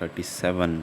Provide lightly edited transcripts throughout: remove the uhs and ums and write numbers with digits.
37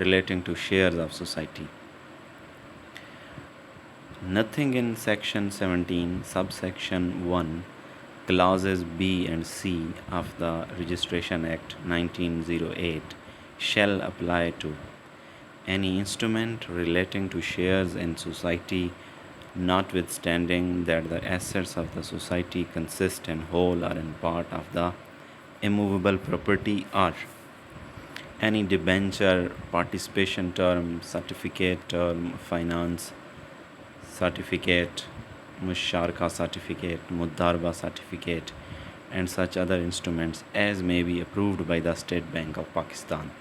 relating to shares of society. Nothing in section 17 subsection 1 clauses B and C of the Registration Act 1908 shall apply to any instrument relating to shares in society, notwithstanding that the assets of the society consist in whole or in part of the immovable property or any debenture, participation term, certificate term, finance certificate, musharaka certificate, mudarba certificate, and such other instruments as may be approved by the State Bank of Pakistan,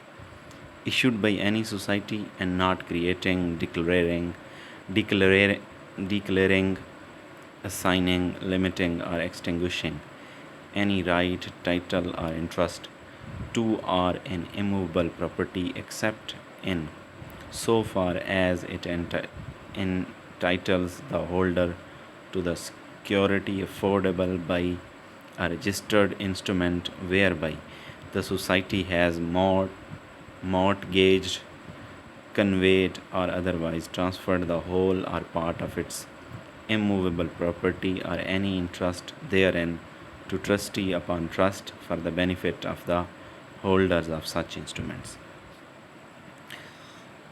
issued by any society and not creating, declaring, assigning, limiting, or extinguishing any right, title, or interest to or in immovable property except in so far as it entitles the holder to the security affordable by a registered instrument whereby the society has mortgaged, conveyed, or otherwise transferred the whole or part of its immovable property or any interest therein to trustee upon trust for the benefit of the holders of such instruments.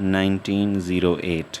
1908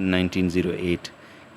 1908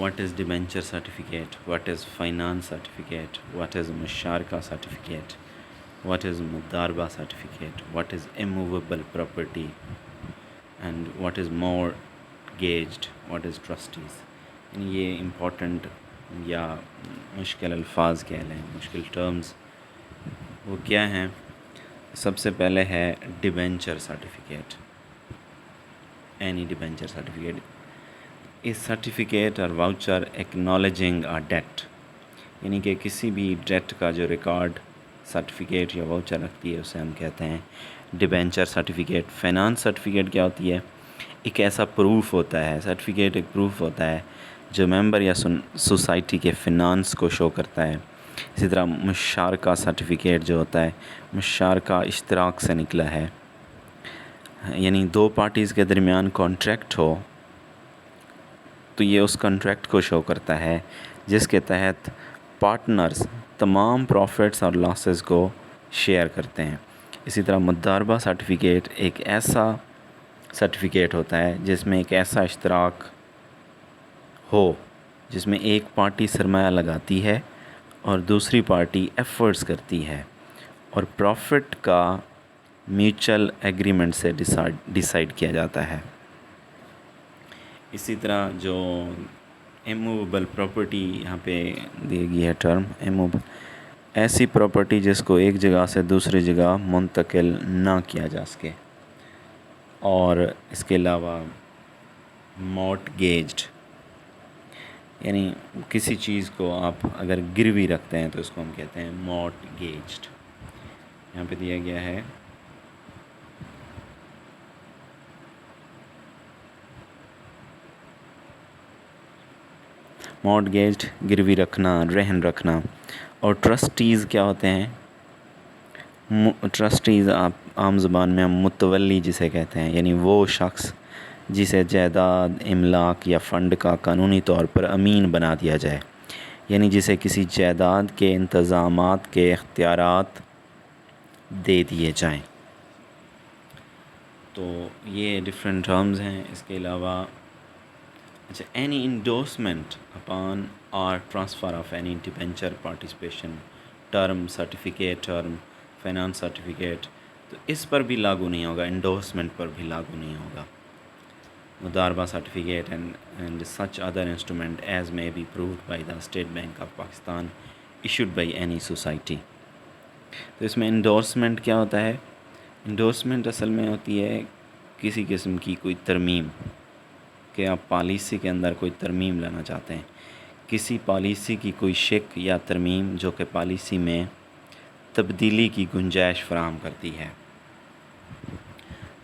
What is debenture certificate? What is finance certificate? What is musharaka certificate? What is mudarba certificate? What is immovable property? And what is mortgaged? What is trustees? یہ important یا مشکل الفاظ کہہ لیں، مشکل terms وہ کیا ہیں؟ سب سے پہلے ہے debenture certificate. Any debenture certificate is certificate اور واؤچر ایکنالوجنگ آ ڈیٹ، یعنی کہ کسی بھی ڈیٹ کا جو ریکارڈ سرٹیفکیٹ یا واؤچر رکھتی ہے اسے ہم کہتے ہیں ڈیبینچر سرٹیفکیٹ. فائنانس سرٹیفکیٹ کیا ہوتی ہے؟ ایک ایسا پروف ہوتا ہے، سرٹیفکیٹ ایک پروف ہوتا ہے جو ممبر یا سوسائٹی کے فنانس کو شو کرتا ہے. اسی طرح مشارکہ سرٹیفکیٹ جو ہوتا ہے مشارکہ اشتراک سے نکلا ہے، یعنی دو پارٹیز کے درمیان کانٹریکٹ ہو تو یہ اس کانٹریکٹ کو شو کرتا ہے جس کے تحت پارٹنرز تمام پروفٹس اور لاسز کو شیئر کرتے ہیں. اسی طرح مضاربہ سرٹیفکیٹ ایک ایسا سرٹیفکیٹ ہوتا ہے جس میں ایک ایسا اشتراک ہو جس میں ایک پارٹی سرمایہ لگاتی ہے اور دوسری پارٹی ایفرٹس کرتی ہے اور پروفٹ کا میوچل ایگریمنٹ سے ڈیسائیڈ کیا جاتا ہے. اسی طرح جو ایموویبل پراپرٹی یہاں پہ دی گئی ہے ٹرم ایموویبل، ایسی پراپرٹی جس کو ایک جگہ سے دوسری جگہ منتقل نہ کیا جا سکے. اور اس کے علاوہ مورٹگیجڈ، یعنی کسی چیز کو آپ اگر گروی رکھتے ہیں تو اس کو ہم کہتے ہیں مورٹگیجڈ. یہاں پہ دیا گیا ہے مورٹگیجڈ گروی رکھنا، رہن رکھنا. اور ٹرسٹیز کیا ہوتے ہیں؟ ٹرسٹیز آپ عام زبان میں ہم متولی جسے کہتے ہیں، یعنی وہ شخص جسے جائیداد، املاک یا فنڈ کا قانونی طور پر امین بنا دیا جائے، یعنی جسے کسی جائیداد کے انتظامات کے اختیارات دے دیے جائیں. تو یہ ڈفرینٹ ٹرمز ہیں. اس کے علاوہ اچھا اینی انڈورسمنٹ اپان اور transfer of any debenture participation term certificate term finance certificate, تو اس پر بھی لاگو نہیں ہوگا، انڈورسمنٹ پر بھی لاگو نہیں ہوگا. مضاربہ certificate and such other instrument as may be proved by the State Bank of Pakistan issued by any society. تو اس میں انڈورسمنٹ کیا ہوتا ہے؟ انڈورسمنٹ اصل میں ہوتی ہے کسی قسم کی کوئی ترمیم، کہ آپ پالیسی کے اندر کوئی ترمیم لانا چاہتے ہیں، کسی پالیسی کی کوئی شک یا ترمیم جو کہ پالیسی میں تبدیلی کی گنجائش فراہم کرتی ہے.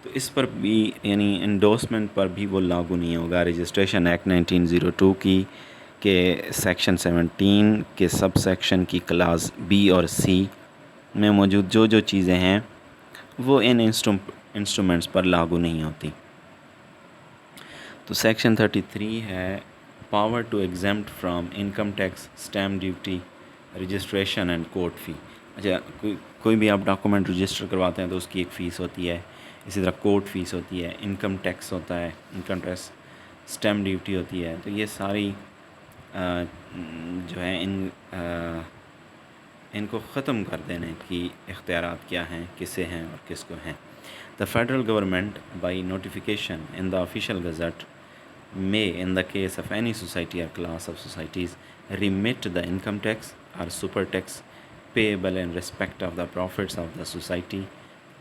تو اس پر بھی یعنی انڈورسمنٹ پر بھی وہ لاگو نہیں ہوگا. رجسٹریشن ایکٹ 1902 کی کے سیکشن 17 کے سب سیکشن کی کلاس بی اور سی میں موجود جو چیزیں ہیں وہ ان انسٹرومنٹس پر لاگو نہیں ہوتی. تو سیکشن 33 ہے power to exempt from income tax, stamp duty, registration and court fee. اچھا کوئی بھی آپ ڈاکومنٹ رجسٹر کرواتے ہیں تو اس کی ایک فیس ہوتی ہے. اسی طرح کورٹ فیس ہوتی ہے، انکم ٹیکس ہوتا ہے، انکم ٹیکس، اسٹیمپ ڈیوٹی ہوتی ہے. تو یہ ساری جو ہے ان کو ختم کر دینے کی اختیارات کیا ہیں، کسے ہیں اور کس کو ہیں. The federal government by notification in the official gazette may, in the case of any society or class of societies, remit the income tax or super tax payable in respect of the profits of the society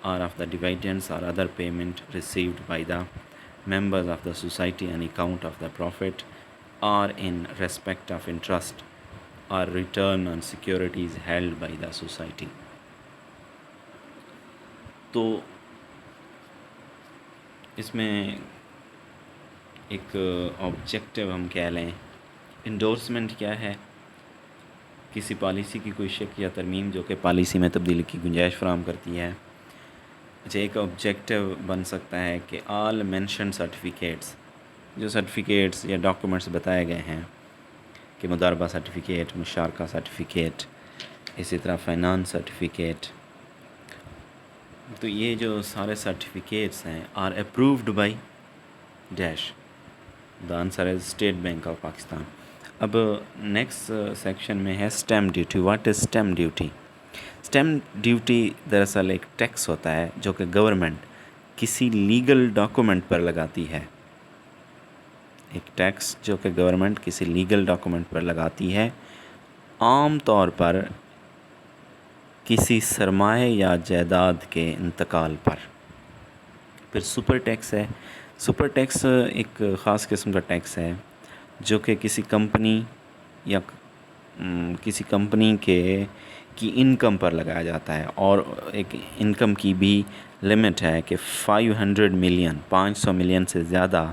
or of the dividends or other payment received by the members of the society on account of the profit or in respect of interest or return on securities held by the society. تو اس میں ایک objective ہم کہہ لیں، endorsement کیا ہے؟ کسی policy کی کوئی شک یا ترمیم جو کہ پالیسی میں تبدیلی کی گنجائش فراہم کرتی ہے. اچھا ایک آبجیکٹیو بن سکتا ہے کہ آل مینشن سرٹیفکیٹس، جو سرٹیفکیٹس یا ڈاکومنٹس بتائے گئے ہیں کہ مضاربہ سرٹیفکیٹ، مشارکہ سرٹیفکیٹ، اسی طرح فائنانس سرٹیفکیٹ، تو یہ جو سارے سرٹیفکیٹس ہیں are approved by dash. The answer is State Bank of Pakistan. اب نیکسٹ سیکشن میں ہے stamp duty. What is stamp duty? Stamp duty دراصل ایک ٹیکس ہوتا ہے جو کہ گورنمنٹ کسی لیگل ڈاکومنٹ پر لگاتی ہے. ایک ٹیکس جو کہ گورنمنٹ کسی لیگل ڈاکومنٹ پر لگاتی ہے، عام طور پر کسی سرمایہ یا جائیداد کے انتقال پر۔ پھر سپر ٹیکس ہے۔ سپر ٹیکس ایک خاص قسم کا ٹیکس ہے جو کہ کسی کمپنی یا کسی کمپنی کی انکم پر لگایا جاتا ہے، اور ایک انکم کی بھی لمٹ ہے کہ 500 ملین سے زیادہ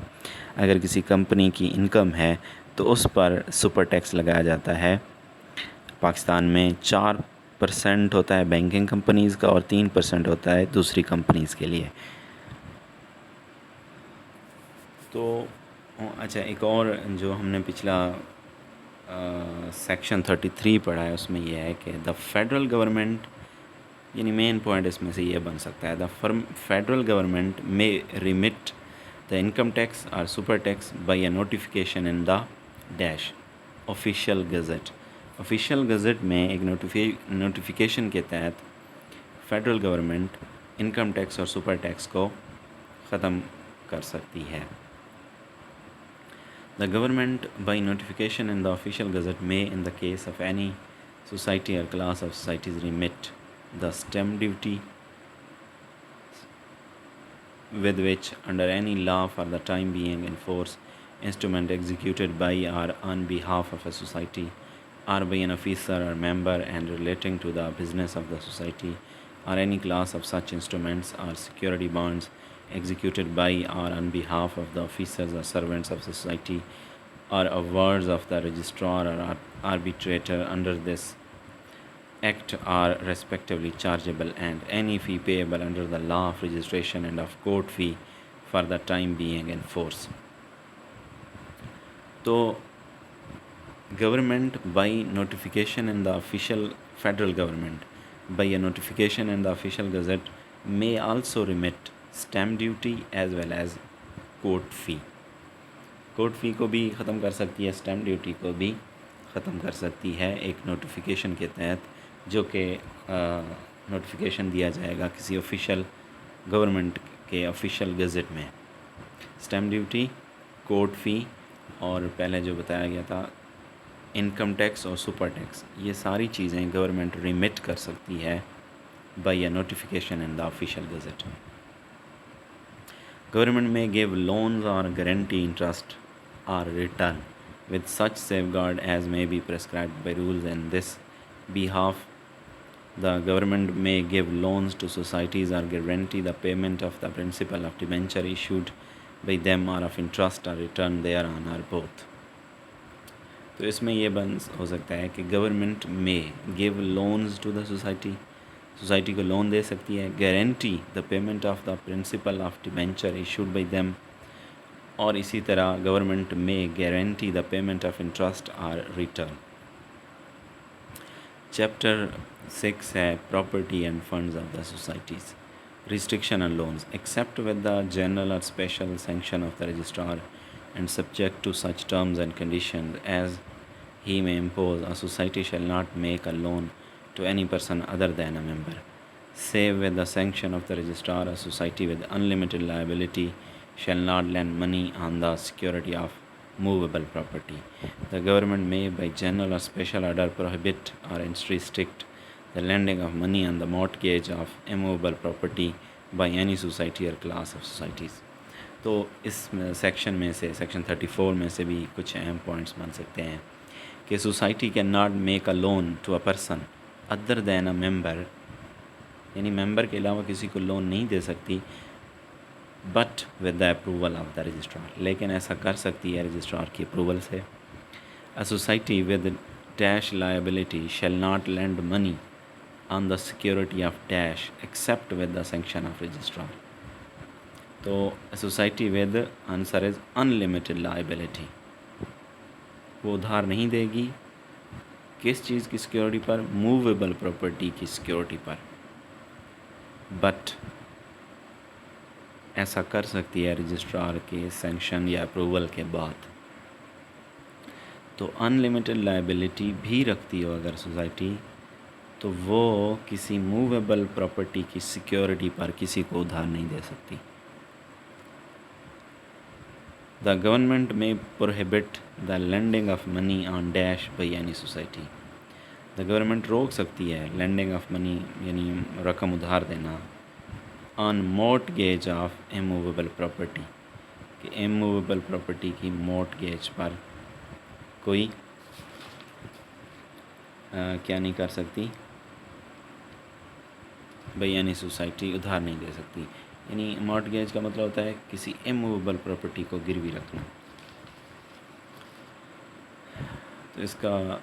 اگر کسی کمپنی کی انکم ہے تو اس پر سپر ٹیکس لگایا جاتا ہے۔ پاکستان میں 4% ہوتا ہے بینکنگ کمپنیز کا اور 3% ہوتا ہے دوسری کمپنیز کے لیے۔ تو اچھا، ایک اور جو ہم نے پچھلا سیکشن 33 پڑھا ہے، اس میں یہ ہے کہ دا فیڈرل گورنمنٹ، یعنی مین پوائنٹ اس میں سے یہ بن سکتا ہے، the federal government may remit the income tax اور super tax by a notification in the dash official gazette. Official gazette میں ایک نوٹیفیکیشن کے تحت فیڈرل گورنمنٹ انکم ٹیکس اور سپر ٹیکس کو ختم کر سکتی ہے۔ The government, by notification in the official gazette, may, in the case of any society or class of societies, remit the stamp duty with which, under any law for the time being in force, instrument executed by or on behalf of a society or by an officer or member and relating to the business of the society, or any class of such instruments or security bonds executed by or on behalf of the officers or servants of society, or awards of the registrar or arbitrator under this act are respectively chargeable, and any fee payable under the law of registration and of court fee for the time being in force. تو government by notification in the official federal government by a notification in the official gazette may also remit stamp duty as well as court fee. court fee کو بھی ختم کر سکتی ہے، stamp duty کو بھی ختم کر سکتی ہے ایک نوٹیفیکیشن کے تحت، جو کہ نوٹیفیکیشن دیا جائے گا کسی آفیشیل گورنمنٹ کے آفیشیل گزٹ میں۔ stamp duty، court fee اور پہلے جو بتایا گیا تھا انکم ٹیکس اور سپر ٹیکس، یہ ساری چیزیں گورنمنٹ ریمٹ کر سکتی ہے by a notification in the official gazette. Government may give loans اور گارنٹی انٹرسٹ اور return with such safeguard as may be prescribed by rules in this behalf. The government may give loans to societies or guarantee the payment of the principal of debenture issued by them or of interest or return thereon or both. تو اس میں یہ ہو سکتا ہے کہ government may give loans to the society کو loan دے سکتی ہے، guarantee the payment of the principal of debenture issued by them, اور اسی طرح government may guarantee the payment of interest اور ریٹرن۔ چیپٹر 6 ہے property and funds of the societies. Restriction on loans except with the general اور special sanction of the registrar and subject to such terms and conditions as he may impose, a society shall not make a loan to any person other than a member, save with the sanction of the registrar. A society with unlimited liability shall not lend money on the security of movable property. The government may, by general or special order, prohibit or restrict the lending of money on the mortgage of immovable property by any society or class of societies. تو اس section میں سے section 34 میں سے بھی کچھ اہم points بن سکتے ہیں کہ society can not make a loan to a person other than a member, یعنی ممبر کے علاوہ کسی کو لون نہیں دے سکتی، but with the approval of the registrar, لیکن ایسا کر سکتی ہے رجسٹرار کی اپروول سے۔ A society with dash liability shall not lend money on the security of dash except with the sanction of registrar. تو society with answer is unlimited liability, وہ ادھار نہیں دے گی کس چیز کی سیکورٹی پر؟ موویبل پراپرٹی کی سیکورٹی پر، بٹ ایسا کر سکتی ہے رجسٹرار کے سینکشن یا اپروول کے بعد۔ تو انلمیٹڈ لائبلٹی بھی رکھتی ہو اگر سوسائٹی، تو وہ کسی موویبل پراپرٹی کی سیکورٹی پر کسی کو ادھار نہیں دے سکتی۔ The government may prohibit the lending of money on dash by any society. The government روک سکتی ہے lending of money یعنی رقم ادھار دینا on mortgage of immovable property کہ immovable property کی mortgage پر کوئی کیا نہیں کر سکتی بھئی یعنی سوسائٹی ادھار نہیں دے سکتی. یعنی مارٹگیج کا مطلب ہوتا ہے کسی اموویبل پراپرٹی کو گروی رکھنا. تو اس کا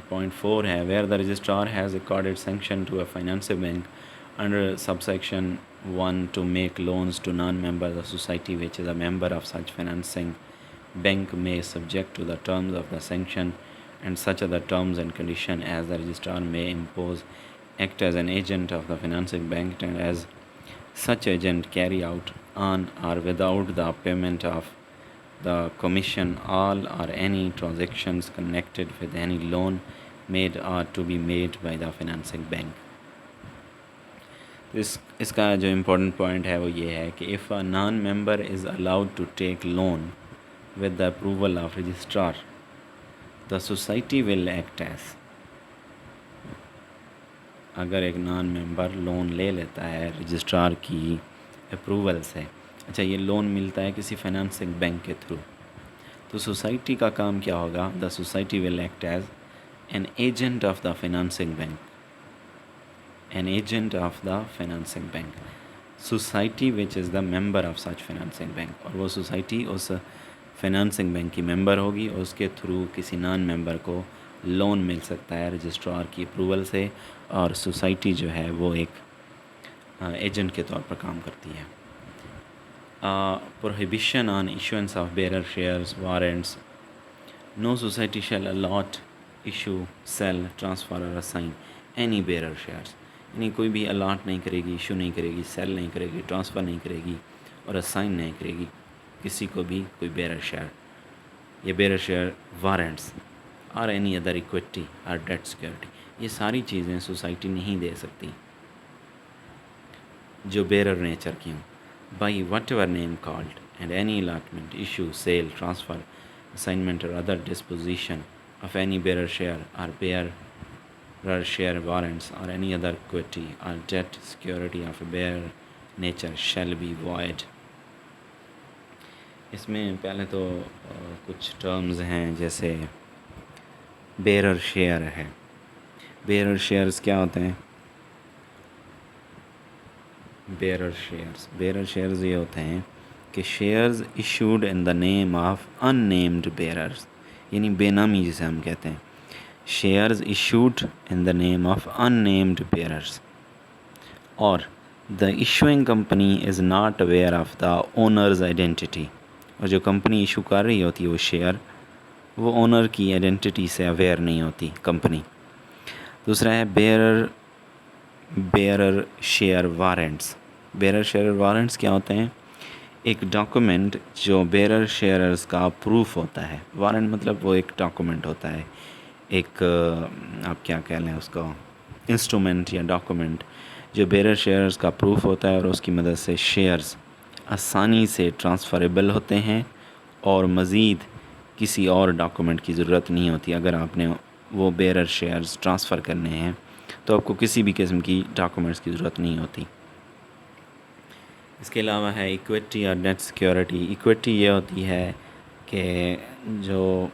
پوائنٹ 4 ہے where the registrar has accorded sanction to a financial bank under subsection 1 to make loans to non-members of society which is a member of such financing bank may subject to the terms of the sanction and such other terms and condition as the registrar may impose, act as an agent of the financing bank and as such agent carry out on or without the payment of the commission all or any transactions connected with any loan made or to be made by the financing bank. اس کا جو important point ہے وہ یہ ہے کہ if a non-member is allowed to take loan with the approval of registrar, the society will act as. اگر ایک نان ممبر loan لے لیتا ہے رجسٹرار کی اپروول سے، اچھا یہ لون ملتا ہے کسی فائنانسنگ بینک کے تھرو، تو سوسائٹی کا کام کیا ہوگا؟ The society will act as an agent of the financing bank, an agent of the financing bank, society which is the member of such financing bank, اور وہ سوسائٹی اس financing bank کی ممبر ہوگی اور اس کے تھرو کسی نان ممبر کو لون مل سکتا ہے رجسٹرار کی اپروول سے، اور سوسائٹی جو ہے وہ ایک ایجنٹ کے طور پر کام کرتی ہے. prohibition on issuance of bearer shares warrants. No society shall allot, issue, sell, transfer or assign any bearer shares. یعنی کوئی بھی الاٹ نہیں کرے گی، ایشو نہیں کرے گی، سیل نہیں کرے گی، ٹرانسفر نہیں کرے گی اور اسائن نہیں کرے گی کسی کو بھی کوئی بیرر شیئر یا بیرر شیئر وارنٹس اور اینی ادر ایکویٹی اور ڈیٹ سیکیورٹی. یہ ساری چیزیں سوسائٹی نہیں دے سکتی جو بیرر نیچر کی ہوں. by whatever name called, and any allotment, issue, sale, transfer, assignment or other disposition of any bearer share or bearer share warrants or any other equity or debt security of a bearer nature shall be void. اس میں پہلے تو کچھ terms ہیں جیسے bearer share ہے. Bearer shares کیا ہوتے ہیں؟ بیرر شیئرز یہ ہوتے ہیں کہ shares issued in the name of unnamed bearers, یعنی بے نامی جسے ہم کہتے ہیں. Shares issued in the name of unnamed bearers, اور the issuing company is not aware of the owners identity, اور جو کمپنی ایشو کر رہی ہوتی ہے وہ شیئر، وہ اونر کی آئیڈینٹی سے اویئر نہیں ہوتی کمپنی. دوسرا ہے bearer share warrants. Bearer share warrants کیا ہوتے ہیں؟ ایک ڈاکومنٹ جو بیرر شیئرز کا پروف ہوتا ہے. وارنٹ مطلب وہ ایک ڈاکومنٹ ہوتا ہے، ایک آپ کیا کہہ لیں اس کو، انسٹرومنٹ یا ڈاکومنٹ جو بیرر شیئرز کا پروف ہوتا ہے، اور اس کی مدد سے شیئرز آسانی سے ٹرانسفریبل ہوتے ہیں اور مزید کسی اور ڈاکومنٹ کی ضرورت نہیں ہوتی. اگر آپ نے وہ بیرر شیئرز ٹرانسفر کرنے ہیں تو آپ کو کسی بھی قسم کی ڈاکومنٹس کی ضرورت نہیں ہوتی. اس کے علاوہ ہے ایکویٹی اور ڈیٹ سیکیورٹی. ایکویٹی یہ ہوتی ہے کہ جو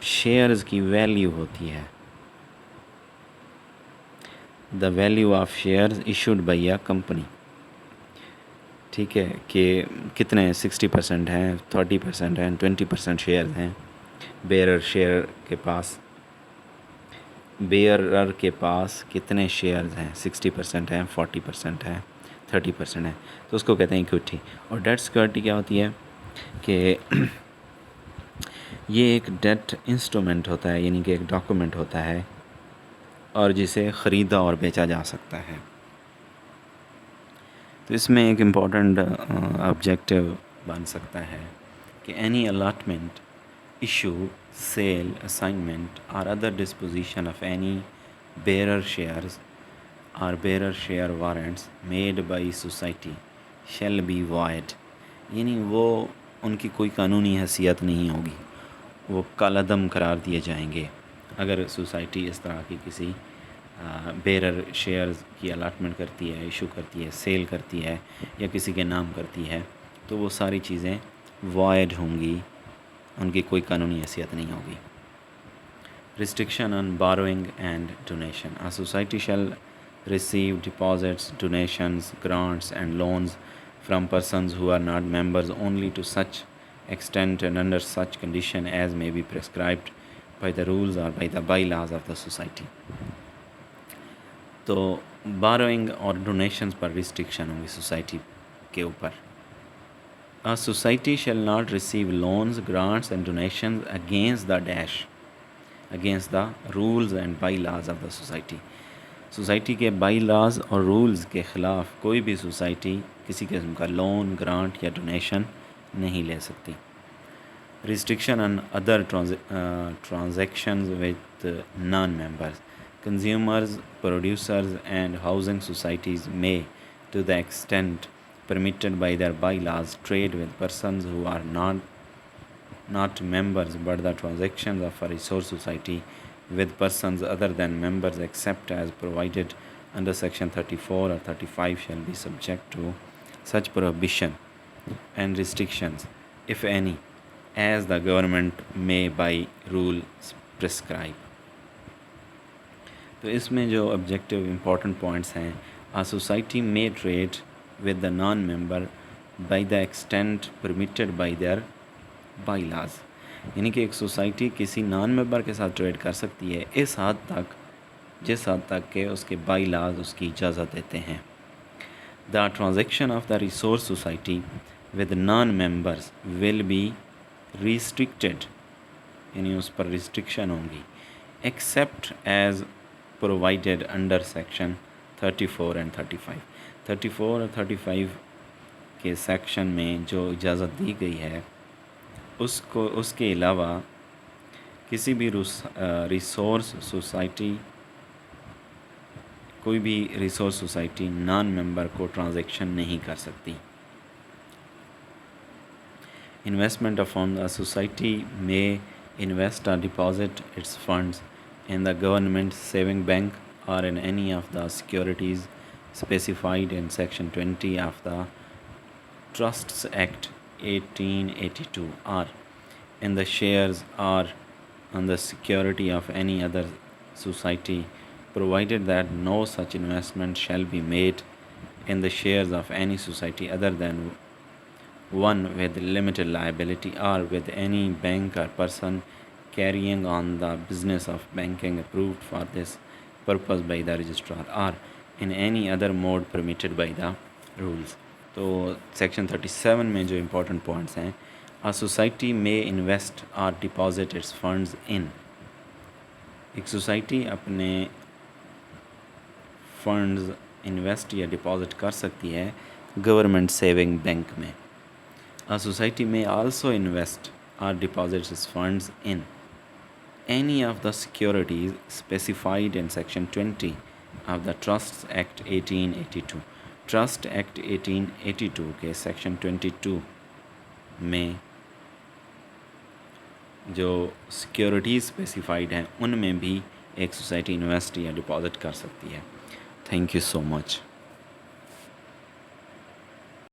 شیئرز کی ویلیو ہوتی ہے، the value of shares issued by a company. ٹھیک ہے، کہ کتنے 60% ہیں، 30% ہیں، 20% شیئرز ہیں بیرر شیئر کے پاس. بیئرر کے پاس کتنے شیئرز ہیں؟ 60% ہیں، 40% ہیں، 30% ہیں، تو اس کو کہتے ہیں ایکویٹی. اور ڈیٹ سیکیورٹی کیا ہوتی ہے کہ یہ ایک ڈیٹ انسٹرومنٹ ہوتا ہے، یعنی کہ ایک ڈاکومنٹ ہوتا ہے اور جسے خریدا اور بیچا جا سکتا ہے. تو اس میں ایک امپورٹنٹ آبجیکٹو بن سکتا ہے کہ any allotment, issue, sale, assignment or other disposition of any bearer shares or bearer share warrants made by society shall be void. یعنی وہ ان کی کوئی قانونی حیثیت نہیں ہوگی، وہ کالعدم قرار دیے جائیں گے۔ اگر سوسائٹی اس طرح کی کسی بیرر شیئرز کی الاٹمنٹ کرتی ہے، ایشو کرتی ہے، سیل کرتی ہے یا کسی کے نام کرتی ہے، تو وہ ساری چیزیں وائڈ ہوں گی، ان کی کوئی قانونی حیثیت نہیں ہوگی۔ Restriction on borrowing and donation. A society shall receive deposits, donations, grants and loans from persons who are not members only to such extent and under such condition as may be prescribed by the rules or by the bylaws of the society. تو borrowing اور donations پر restriction ہوگی society کے اوپر۔ A society shall not receive loans, grants and donations against the rules and bylaws of the society. Society کے by laws اور rules کے خلاف کوئی بھی سوسائٹی کسی قسم کا لون، گرانٹ یا ڈونیشن نہیں لے سکتی۔ Restriction on other transactions with non-members. Consumers, producers and housing societies may, to the extent permitted by their bylaws, trade with persons who are not members, but the transactions of a resource society with persons other than members except as provided under section 34 or 35 shall be subject to such prohibition and restrictions, if any, as the government may by rule prescribe. تو اس میں جو objective important points ہیں، a society may trade with the non-member by the extent permitted by their bylaws. یعنی کہ ایک society کسی نان ممبر کے ساتھ ٹریڈ کر سکتی ہے اس حد تک جس حد تک کہ اس کے بائی لاز اس کی اجازت دیتے ہیں۔ The transaction of the resource society with non-members will be restricted، یعنی اس پر ریسٹرکشن ہوں گی، except as provided under section 34 and 35۔ 34 اور 35 کے سیکشن میں جو اجازت دی گئی ہے اس کے علاوہ کسی بھی ریسورس سوسائٹی کوئی بھی ریسورس سوسائٹی نان ممبر کو ٹرانزیکشن نہیں کر سکتی۔ Investment of funds. A society may invest or deposit its funds in the government saving bank or in any of the securities specified in section 20 of the Trusts Act 1882 or in the shares or on the security of any other society, provided that no such investment shall be made in the shares of any society other than one with limited liability or with any bank or person carrying on the business of banking approved for this purpose by the registrar or in any other mode permitted by the rules۔ تو section 37 میں جو important points ہیں، a society may invest or deposit its funds in، ایک society اپنے funds invest یا deposit کر سکتی ہے گورنمنٹ سیونگ بینک میں۔ A society may also invest or deposit its funds in any of the securities specified in section 20 of the Trusts Act 1882۔ Trust Act 1882 کے section 22 میں جو securities specified ہیں ان میں بھی ایک سوسائٹی انویسٹ یا deposit کر سکتی ہے۔ Thank you so much.